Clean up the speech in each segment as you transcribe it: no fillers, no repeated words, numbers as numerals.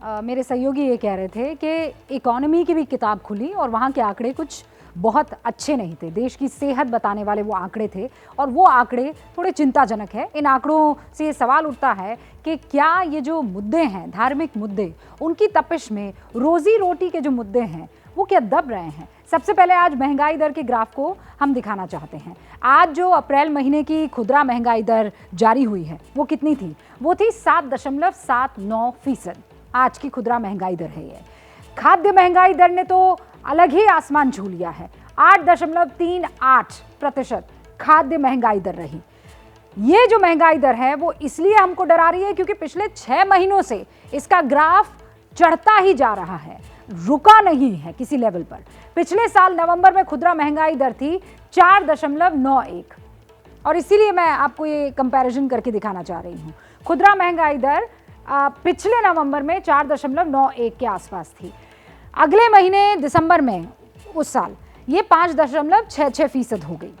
मेरे सहयोगी ये कह रहे थे कि इकोनॉमी की भी किताब खुली और वहाँ के आंकड़े कुछ बहुत अच्छे नहीं थे। देश की सेहत बताने वाले वो आंकड़े थे और वो आंकड़े थोड़े चिंताजनक है। इन आंकड़ों से ये सवाल उठता है कि क्या ये जो मुद्दे हैं, धार्मिक मुद्दे, उनकी तपिश में रोजी रोटी के जो मुद्दे हैं वो क्या दब रहे हैं। सबसे पहले आज महंगाई दर के ग्राफ को हम दिखाना चाहते हैं। आज जो अप्रैल महीने की खुदरा महंगाई दर जारी हुई है वो कितनी थी? वो थी 7.79%। आज की खुदरा महंगाई दर है ये। खाद्य महंगाई दर ने तो अलग ही आसमान छू लिया है। 8.38% खाद्य महंगाई दर रही। ये जो महंगाई दर है वो इसलिए हमको डरा रही है क्योंकि पिछले 6 महीनों से इसका ग्राफ चढ़ता ही जा रहा है, रुका नहीं है किसी लेवल पर। पिछले साल नवंबर में खुदरा महंगाई दर थी 4.91 और इसीलिए मैं आपको ये कंपैरिजन करके दिखाना चाह रही हूँ। खुदरा महंगाई दर पिछले नवंबर में 4.91 के आसपास थी। अगले महीने दिसंबर में उस साल ये 5.66% हो गई।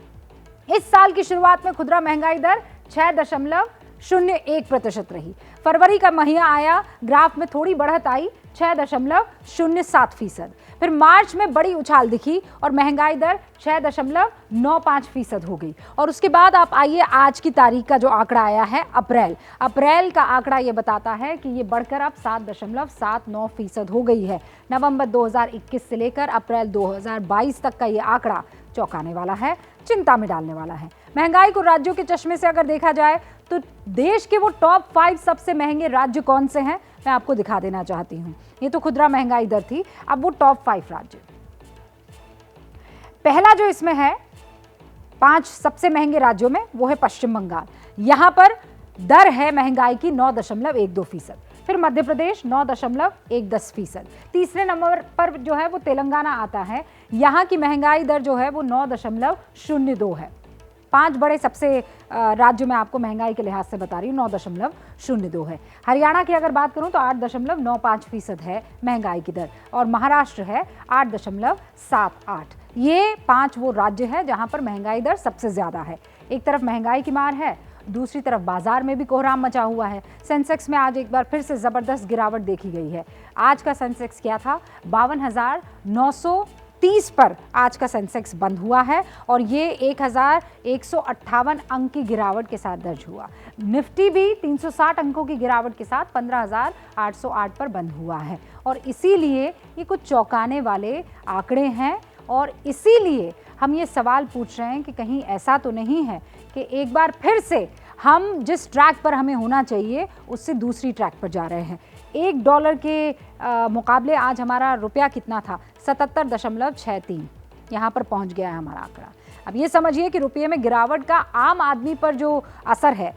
इस साल की शुरुआत में खुदरा महंगाई दर 6.01% रही। फरवरी का महीना आया, ग्राफ में थोड़ी बढ़त आई, 6.07%। फिर मार्च में बड़ी उछाल दिखी और महंगाई दर 6.95% हो गई। और उसके बाद आप आइए आज की तारीख का जो आंकड़ा आया है अप्रैल का आंकड़ा ये बताता है कि ये बढ़कर अब 7.79% हो गई है। नवंबर 2021 से लेकर अप्रैल 2022 तक का ये आंकड़ा चौंकाने वाला है, चिंता में डालने वाला है। महंगाई को राज्यों के चश्मे से अगर देखा जाए तो देश के वो टॉप 5 सबसे महंगे राज्य कौन से हैं मैं आपको दिखा देना चाहती हूँ। ये तो खुदरा महंगाई दर थी, अब वो टॉप 5 राज्य। पहला जो इसमें है 5 सबसे महंगे राज्यों में वो है पश्चिम बंगाल। यहां पर दर है महंगाई की 9.12%। फिर मध्य प्रदेश 9.10%। तीसरे नंबर पर जो है वो तेलंगाना आता है। यहाँ की महंगाई दर जो है वो 9.02 है। 5 बड़े सबसे राज्यों में आपको महंगाई के लिहाज से बता रही हूँ, 9.02 है। हरियाणा की अगर बात करूँ तो 8.95% है महंगाई की दर और महाराष्ट्र है 8.78। ये 5 वो राज्य है जहाँ पर महंगाई दर सबसे ज़्यादा है। एक तरफ महंगाई की मार है, दूसरी तरफ बाजार में भी कोहराम मचा हुआ है। सेंसेक्स में आज एक बार फिर से ज़बरदस्त गिरावट देखी गई है। आज का सेंसेक्स क्या था? 52,930 पर आज का सेंसेक्स बंद हुआ है और ये 1,158 अंक की गिरावट के साथ दर्ज हुआ। निफ्टी भी 360 अंकों की गिरावट के साथ 15,808 पर बंद हुआ है। और इसीलिए ये कुछ चौंकाने वाले आंकड़े हैं और इसीलिए हम ये सवाल पूछ रहे हैं कि कहीं ऐसा तो नहीं है कि एक बार फिर से हम जिस ट्रैक पर हमें होना चाहिए उससे दूसरी ट्रैक पर जा रहे हैं। $1 के मुकाबले आज हमारा रुपया कितना था? 77.63। यहाँ पर पहुँच गया है हमारा आंकड़ा। अब ये समझिए कि रुपये में गिरावट का आम आदमी पर जो असर है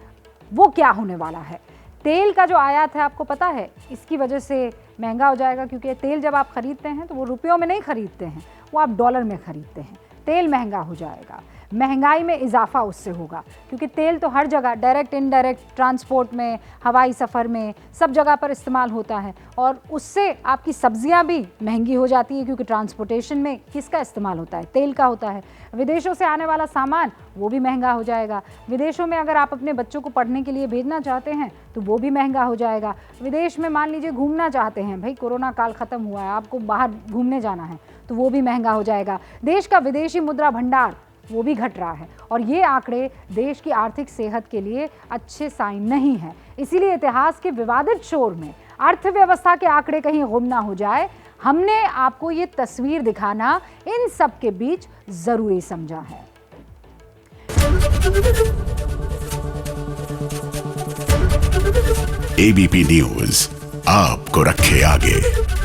वो क्या होने वाला है। तेल का जो आयात है आपको पता है इसकी वजह से महंगा हो जाएगा, क्योंकि तेल जब आप खरीदते हैं तो वो रुपयों में नहीं खरीदते हैं, वो आप डॉलर में खरीदते हैं। तेल महंगा हो जाएगा, महंगाई में इजाफा उससे होगा, क्योंकि तेल तो हर जगह डायरेक्ट इनडायरेक्ट ट्रांसपोर्ट में, हवाई सफ़र में, सब जगह पर इस्तेमाल होता है और उससे आपकी सब्जियां भी महंगी हो जाती है, क्योंकि ट्रांसपोर्टेशन में किसका इस्तेमाल होता है? तेल का होता है। विदेशों से आने वाला सामान वो भी महंगा हो जाएगा। विदेशों में अगर आप अपने बच्चों को पढ़ने के लिए भेजना चाहते हैं तो वो भी महंगा हो जाएगा। विदेश में मान लीजिए घूमना चाहते हैं, भाई कोरोना काल ख़त्म हुआ है, आपको बाहर घूमने जाना है तो वो भी महंगा हो जाएगा। देश का विदेशी मुद्रा भंडार वो भी घट रहा है और ये आंकड़े देश की आर्थिक सेहत के लिए अच्छे साइन नहीं है। इसीलिए इतिहास के विवादित शोर में अर्थव्यवस्था के आंकड़े कहीं गुम ना हो जाए, हमने आपको ये तस्वीर दिखाना इन सब के बीच जरूरी समझा है। एबीपी न्यूज आपको रखे आगे।